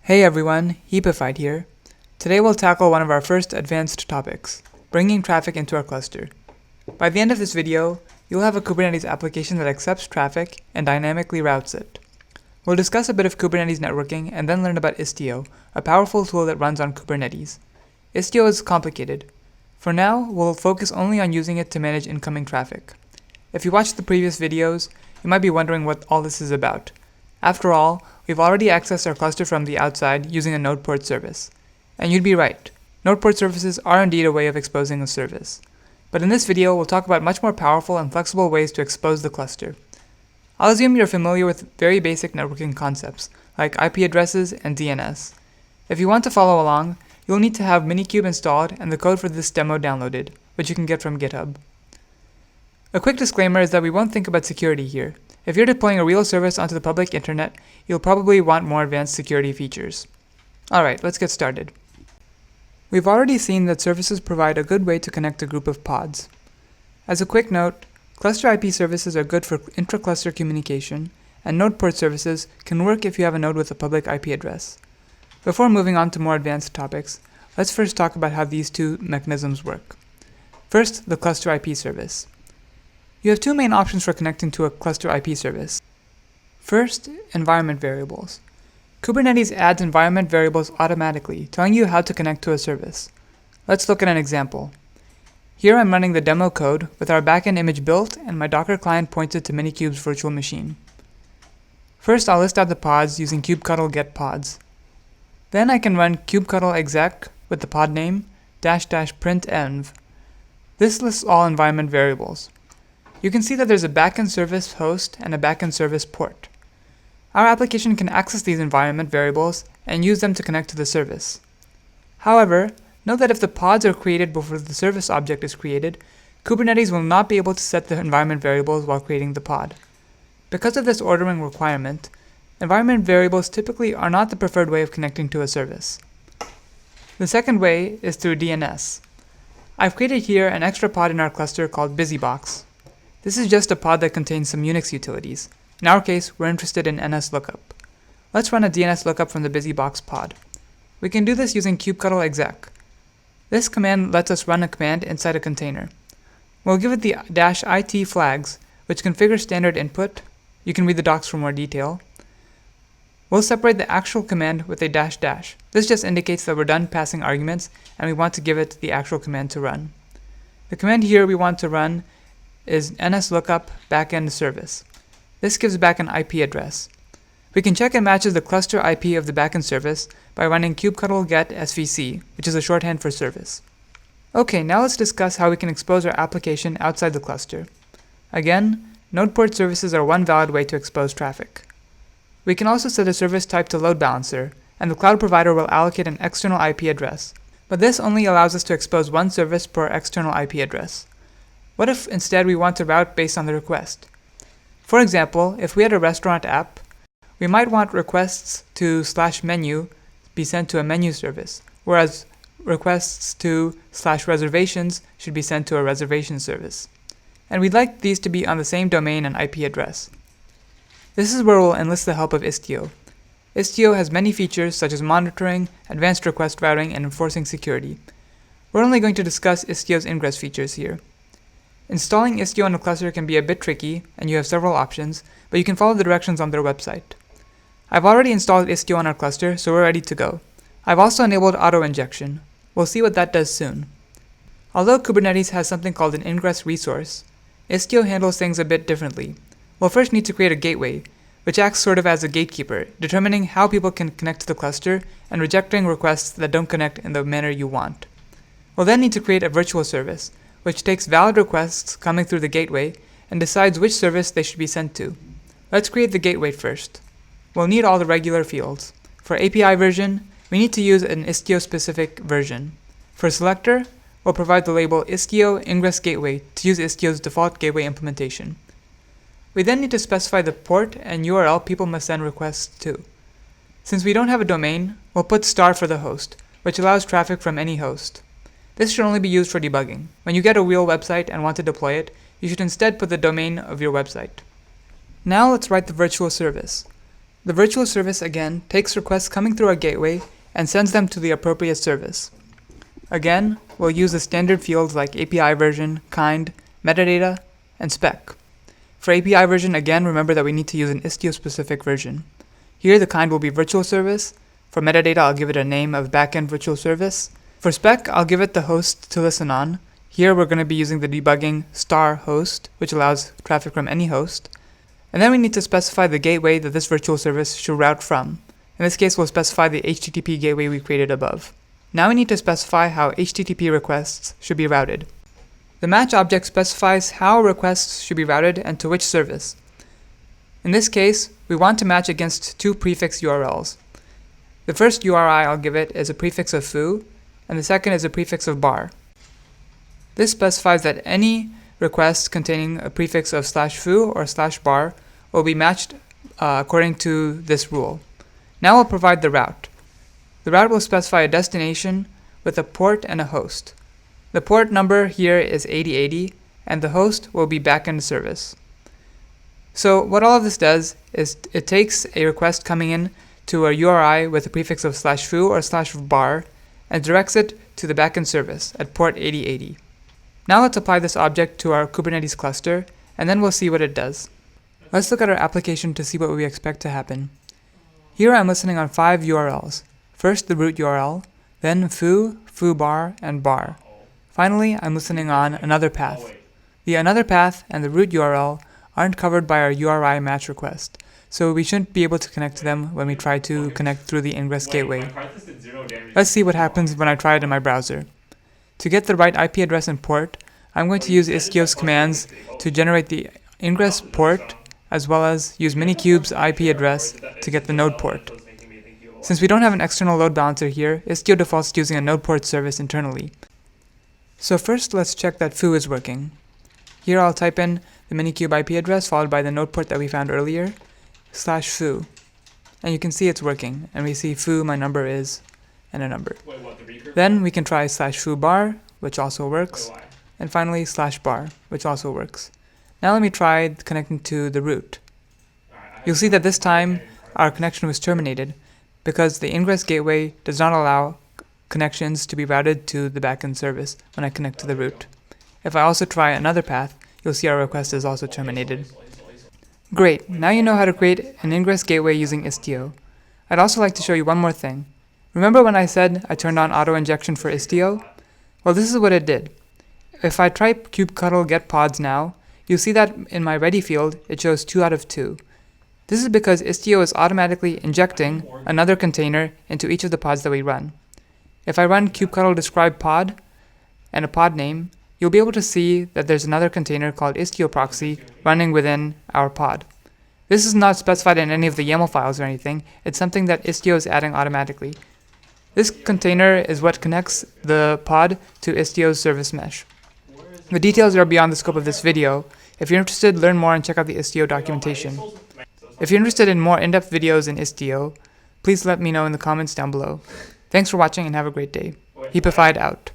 Hey everyone, Heapified here. Today we'll tackle one of our first advanced topics, bringing traffic into our cluster. By the end of this video, you'll have a Kubernetes application that accepts traffic and dynamically routes it. We'll discuss a bit of Kubernetes networking and then learn about Istio, a powerful tool that runs on Kubernetes. Istio is complicated. For now, we'll focus only on using it to manage incoming traffic. If you watched the previous videos, you might be wondering what all this is about. After all, we've already accessed our cluster from the outside using a node port service. And you'd be right. Node port services are indeed a way of exposing a service. But in this video, we'll talk about much more powerful and flexible ways to expose the cluster. I'll assume you're familiar with very basic networking concepts, like IP addresses and DNS. If you want to follow along, you'll need to have Minikube installed and the code for this demo downloaded, which you can get from GitHub. A quick disclaimer is that we won't think about security here. If you're deploying a real service onto the public internet, you'll probably want more advanced security features. Alright, let's get started. We've already seen that services provide a good way to connect a group of pods. As a quick note, cluster IP services are good for intra-cluster communication, and node port services can work if you have a node with a public IP address. Before moving on to more advanced topics, let's first talk about how these two mechanisms work. First, the cluster IP service. You have two main options for connecting to a cluster IP service. First, environment variables. Kubernetes adds environment variables automatically, telling you how to connect to a service. Let's look at an example. Here I'm running the demo code with our backend image built and my Docker client pointed to Minikube's virtual machine. First, I'll list out the pods using kubectl get pods. Then I can run kubectl exec with the pod name --print-env. This lists all environment variables. You can see that there's a backend service host and a backend service port. Our application can access these environment variables and use them to connect to the service. However, note that if the pods are created before the service object is created, Kubernetes will not be able to set the environment variables while creating the pod. Because of this ordering requirement, environment variables typically are not the preferred way of connecting to a service. The second way is through DNS. I've created here an extra pod in our cluster called BusyBox. This is just a pod that contains some Unix utilities. In our case, we're interested in NSLookup. Let's run a DNS lookup from the BusyBox pod. We can do this using kubectl exec. This command lets us run a command inside a container. We'll give it the -it flags, which configure standard input. You can read the docs for more detail. We'll separate the actual command with a --. This just indicates that we're done passing arguments and we want to give it the actual command to run. The command here we want to run is nslookup backend service. This gives back an IP address. We can check it matches the cluster IP of the backend service by running kubectl get svc, which is a shorthand for service. Okay, now let's discuss how we can expose our application outside the cluster. Again, node port services are one valid way to expose traffic. We can also set a service type to load balancer, and the cloud provider will allocate an external IP address. But this only allows us to expose one service per external IP address. What if instead we want to route based on the request? For example, if we had a restaurant app, we might want requests to /menu be sent to a menu service, whereas requests to /reservations should be sent to a reservation service. And we'd like these to be on the same domain and IP address. This is where we'll enlist the help of Istio. Istio has many features such as monitoring, advanced request routing, and enforcing security. We're only going to discuss Istio's Ingress features here. Installing Istio on a cluster can be a bit tricky, and you have several options, but you can follow the directions on their website. I've already installed Istio on our cluster, so we're ready to go. I've also enabled auto-injection. We'll see what that does soon. Although Kubernetes has something called an Ingress resource, Istio handles things a bit differently. We'll first need to create a gateway, which acts sort of as a gatekeeper, determining how people can connect to the cluster and rejecting requests that don't connect in the manner you want. We'll then need to create a virtual service, which takes valid requests coming through the gateway and decides which service they should be sent to. Let's create the gateway first. We'll need all the regular fields. For API version, we need to use an Istio-specific version. For selector, we'll provide the label Istio Ingress Gateway to use Istio's default gateway implementation. We then need to specify the port and URL people must send requests to. Since we don't have a domain, we'll put * for the host, which allows traffic from any host. This should only be used for debugging. When you get a real website and want to deploy it, you should instead put the domain of your website. Now let's write the virtual service. The virtual service again takes requests coming through our gateway and sends them to the appropriate service. Again, we'll use the standard fields like API version, kind, metadata, and spec. For API version, again, remember that we need to use an Istio specific version. Here the kind will be virtual service. For metadata, I'll give it a name of backend virtual service. For spec, I'll give it the host to listen on. Here we're going to be using the debugging *host, which allows traffic from any host. And then we need to specify the gateway that this virtual service should route from. In this case, we'll specify the HTTP gateway we created above. Now we need to specify how HTTP requests should be routed. The match object specifies how requests should be routed and to which service. In this case, we want to match against two prefix URLs. The first URI I'll give it is a prefix of foo, and the second is a prefix of bar. This specifies that any request containing a prefix of /foo or /bar will be matched according to this rule. Now we'll provide the route. The route will specify a destination with a port and a host. The port number here is 8080, and the host will be backend service. So what all of this does is it takes a request coming in to a URI with a prefix of /foo or /bar and directs it to the backend service at port 8080. Now let's apply this object to our Kubernetes cluster, and then we'll see what it does. Let's look at our application to see what we expect to happen. Here I'm listening on 5 URLs. First the root URL, then foo, foobar, and bar. Finally, I'm listening on another path. The another path and the root URL aren't covered by our URI match request, so we shouldn't be able to connect to them when we try to connect through the Ingress gateway. Let's see what happens when I try it in my browser. To get the right IP address and port, I'm going to use Istio's commands to generate the Ingress port, as well as use Minicube's IP address to get the node port. Since we don't have an external load balancer here, Istio defaults to using a node port service internally. So first, let's check that foo is working. Here I'll type in the Minikube IP address followed by the node port that we found earlier, /foo. And you can see it's working, and we see foo, my number is, and a number. Then we can try /foobar, which also works, and finally /bar, which also works. Now let me try connecting to the root. You'll see that this time our connection was terminated because the Ingress gateway does not allow connections to be routed to the backend service when I connect to the root. If I also try another path, you'll see our request is also terminated. Great, now you know how to create an Ingress gateway using Istio. I'd also like to show you one more thing. Remember when I said I turned on auto injection for Istio? Well, this is what it did. If I type kubectl get pods now, you'll see that in my ready field it shows 2 out of 2. This is because Istio is automatically injecting another container into each of the pods that we run. If I run kubectl describe pod and a pod name, you'll be able to see that there's another container called Istio proxy running within our pod. This is not specified in any of the YAML files or anything, it's something that Istio is adding automatically. This container is what connects the pod to Istio's service mesh. The details are beyond the scope of this video. If you're interested, learn more and check out the Istio documentation. If you're interested in more in-depth videos in Istio, please let me know in the comments down below. Thanks for watching and have a great day. Heapified out.